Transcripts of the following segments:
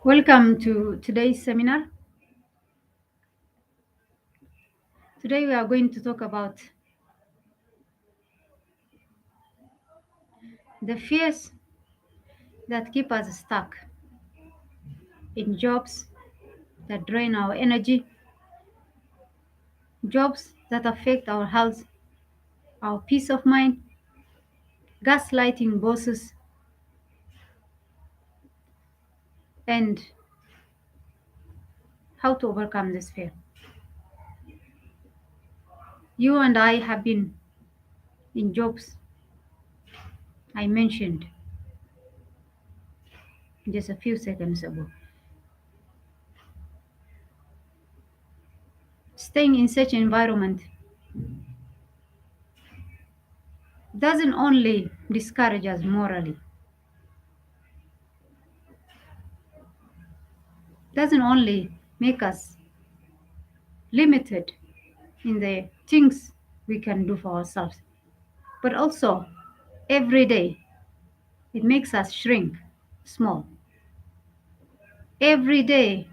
Welcome to today's seminar. Today we are going to talk about the fears that keep us stuck in jobs that drain our energy, jobs that affect our health, our peace of mind, gaslighting bosses, and how to overcome this fear. You and I have been in jobs I mentioned just a few seconds ago. Staying in such an environment doesn't only discourage us morally, doesn't only make us limited in the things we can do for ourselves, but also every day it makes us shrink small. Every day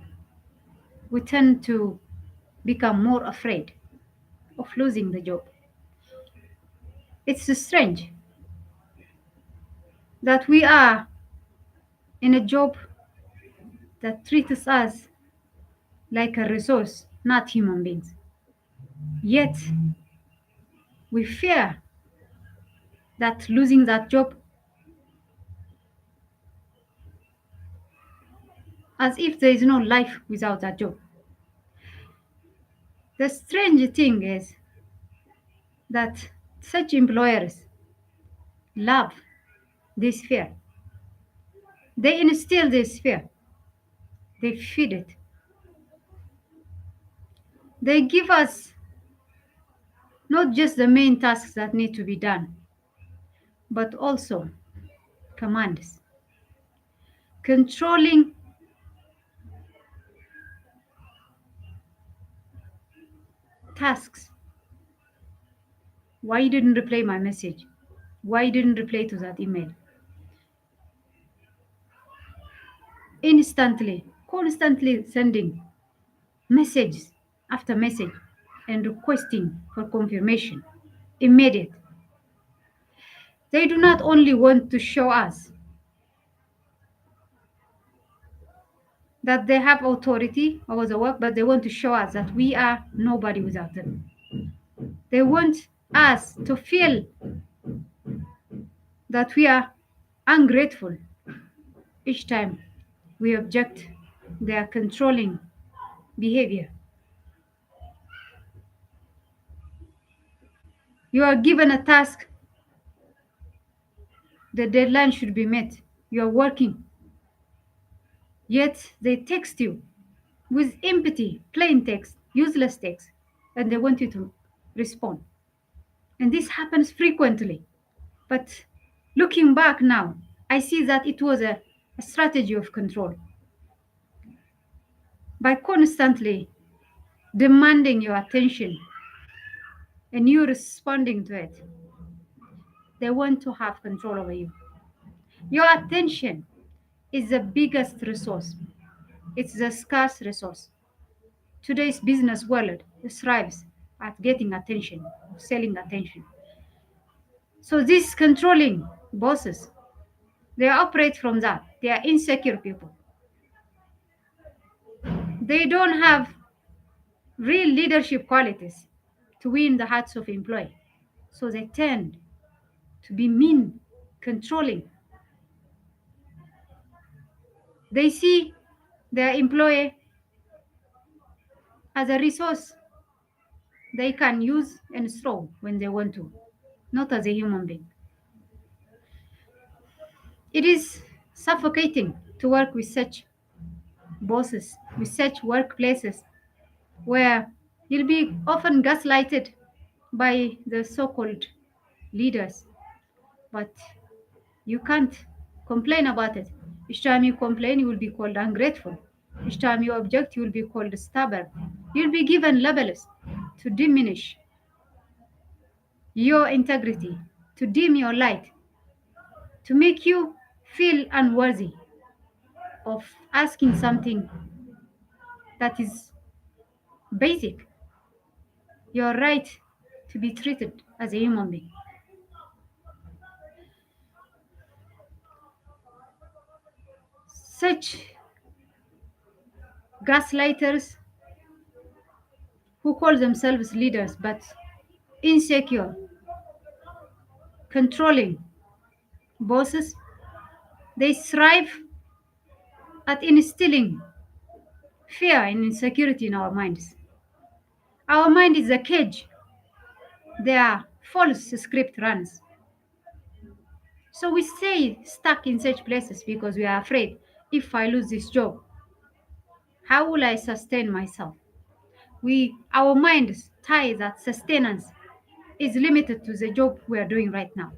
we tend to become more afraid of losing the job. It's strange that we are in a job that treats us like a resource, not human beings. Yet we fear that losing that job as if there is no life without that job. The strange thing is that such employers love this fear. They instill this fear. They feed it. They give us not just the main tasks that need to be done, but also commands. Controlling tasks. Why you didn't reply my message? Why you didn't reply to that email? Instantly, constantly sending messages after message and requesting for confirmation. Immediate. They do not only want to show us that they have authority over the work, but they want to show us that we are nobody without them. They want us to feel that we are ungrateful each time we object their controlling behavior. You are given a task, the deadline should be met. You are working, yet they text you with empty, plain text, useless text, and they want you to respond. And this happens frequently. But looking back now, I see that it was a strategy of control. By constantly demanding your attention and you responding to it, they want to have control over you. Your attention is the biggest resource, it's the scarce resource. Today's business world thrives at getting attention, selling attention. So these controlling bosses, they operate from that. They are insecure people. They don't have real leadership qualities to win the hearts of employees. So they tend to be mean, controlling. They see their employee as a resource they can use and throw when they want to, not as a human being. It is suffocating to work with such bosses, with such workplaces where you'll be often gaslighted by the so called leaders, but you can't complain about it. Each time you complain, you will be called ungrateful. Each time you object, you will be called stubborn. You'll be given labels to diminish your integrity, to dim your light, to make you feel unworthy. of asking something that is basic, your right to be treated as a human being. Such gaslighters who call themselves leaders but insecure, controlling bosses, they strive at instilling fear and insecurity in our minds. Our mind is a cage. Their false script runs. So we stay stuck in such places because we are afraid, if I lose this job, how will I sustain myself? Our minds tie that sustenance is limited to the job we are doing right now.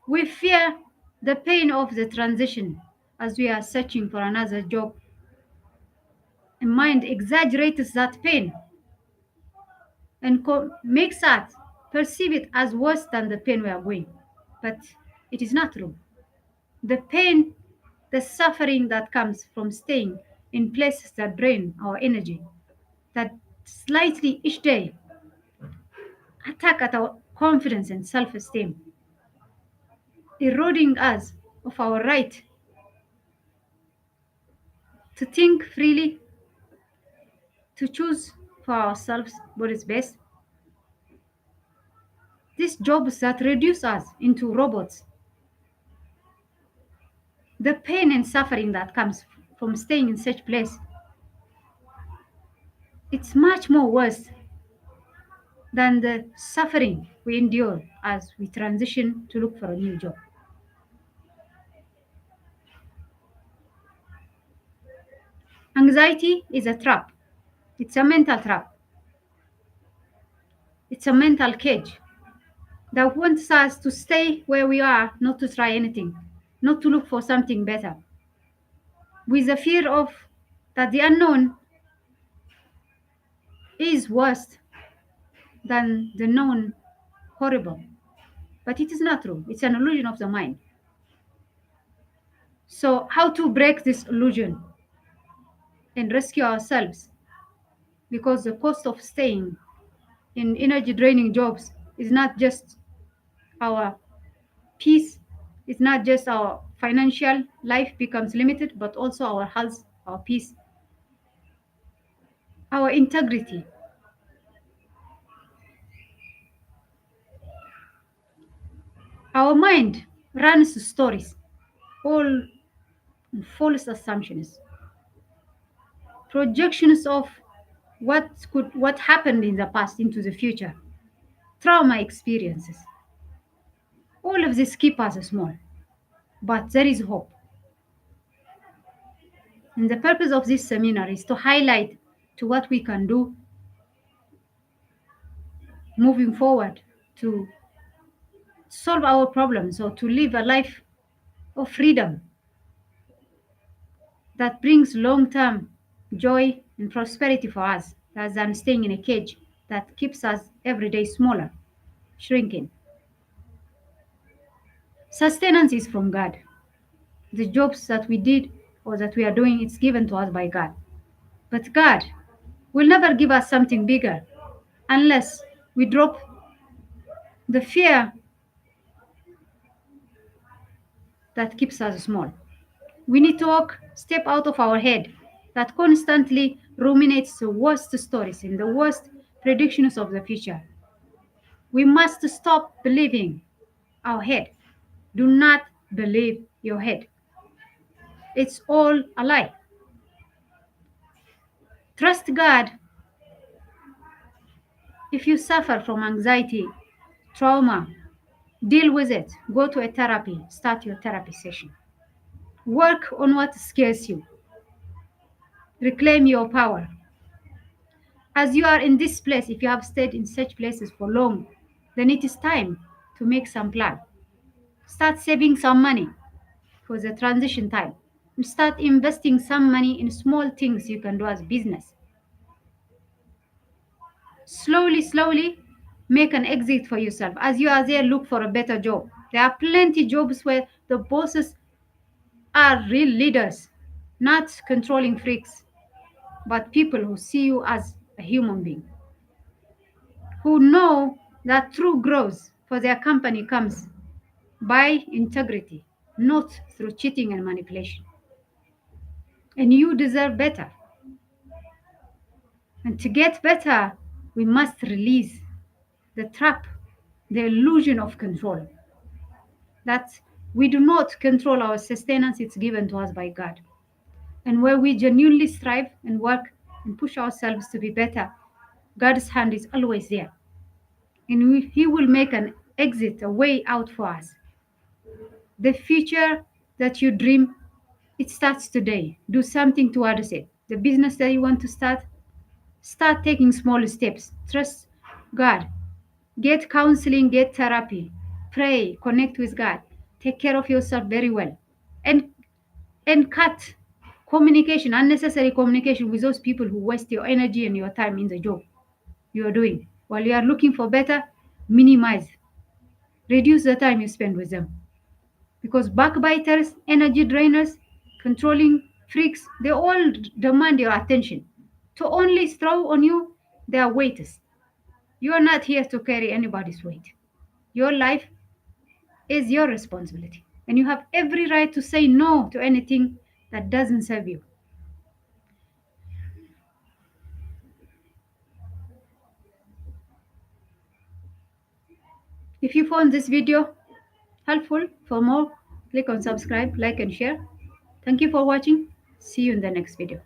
We fear the pain of the transition as we are searching for another job. And mind exaggerates that pain and makes us perceive it as worse than the pain we are going. But it is not true. The pain, the suffering that comes from staying in places that drain our energy, that slightly each day attack at our confidence and self esteem, eroding us of our right to think freely, to choose for ourselves what is best. These jobs that reduce us into robots, the pain and suffering that comes from staying in such place, it's much more worse than the suffering we endure as we transition to look for a new job. Anxiety is a trap. It's a mental trap. It's a mental cage that wants us to stay where we are, not to try anything, not to look for something better, with the fear of that the unknown is worse than the known horrible. But it is not true. It's an illusion of the mind. So, how to break this illusion and rescue ourselves? Because the cost of staying in energy draining jobs is not just our peace, it's not just our financial life becomes limited, but also our health, our peace, our integrity. Our mind runs stories, all false assumptions, projections of what happened in the past into the future, trauma experiences. All of this keep us small, but there is hope. And the purpose of this seminar is to highlight to what we can do moving forward to solve our problems or to live a life of freedom that brings long-term joy and prosperity for us rather than staying in a cage that keeps us every day smaller, shrinking. Sustenance is from God. The jobs that we did or that we are doing, it's given to us by God. But God will never give us something bigger unless we drop the fear that keeps us small. We need to step out of our head that constantly ruminates the worst stories and the worst predictions of the future. We must stop believing our head. Do not believe your head. It's all a lie. Trust God. If you suffer from anxiety, trauma, deal with it. Go to a therapy. Start your therapy session. Work on what scares you. Reclaim your power. As you are in this place, if you have stayed in such places for long, then it is time to make some plan. Start saving some money for the transition time. And start investing some money in small things you can do as business. Slowly, slowly, make an exit for yourself. As you are there, look for a better job. There are plenty jobs where the bosses are real leaders. not controlling freaks, but people who see you as a human being, who know that true growth for their company comes by integrity, not through cheating and manipulation. And you deserve better. And to get better, we must release the trap, the illusion of control. That we do not control our sustenance, it's given to us by God. And where we genuinely strive and work and push ourselves to be better, God's hand is always there. And He will make an exit, a way out for us. The future that you dream, it starts today. Do something towards it. The business that you want to start taking small steps. Trust God. Get counseling, get therapy. Pray, connect with God. Take care of yourself very well. And cut communication, unnecessary communication with those people who waste your energy and your time in the job you are doing. While you are looking for better, minimize. Reduce the time you spend with them. Because backbiters, energy drainers, controlling freaks, they all demand your attention. To only throw on you their weights. You are not here to carry anybody's weight. Your life is your responsibility. And you have every right to say no to anything that doesn't serve you. If you found this video helpful, for more, click on subscribe, like, and share. Thank you for watching. See you in the next video.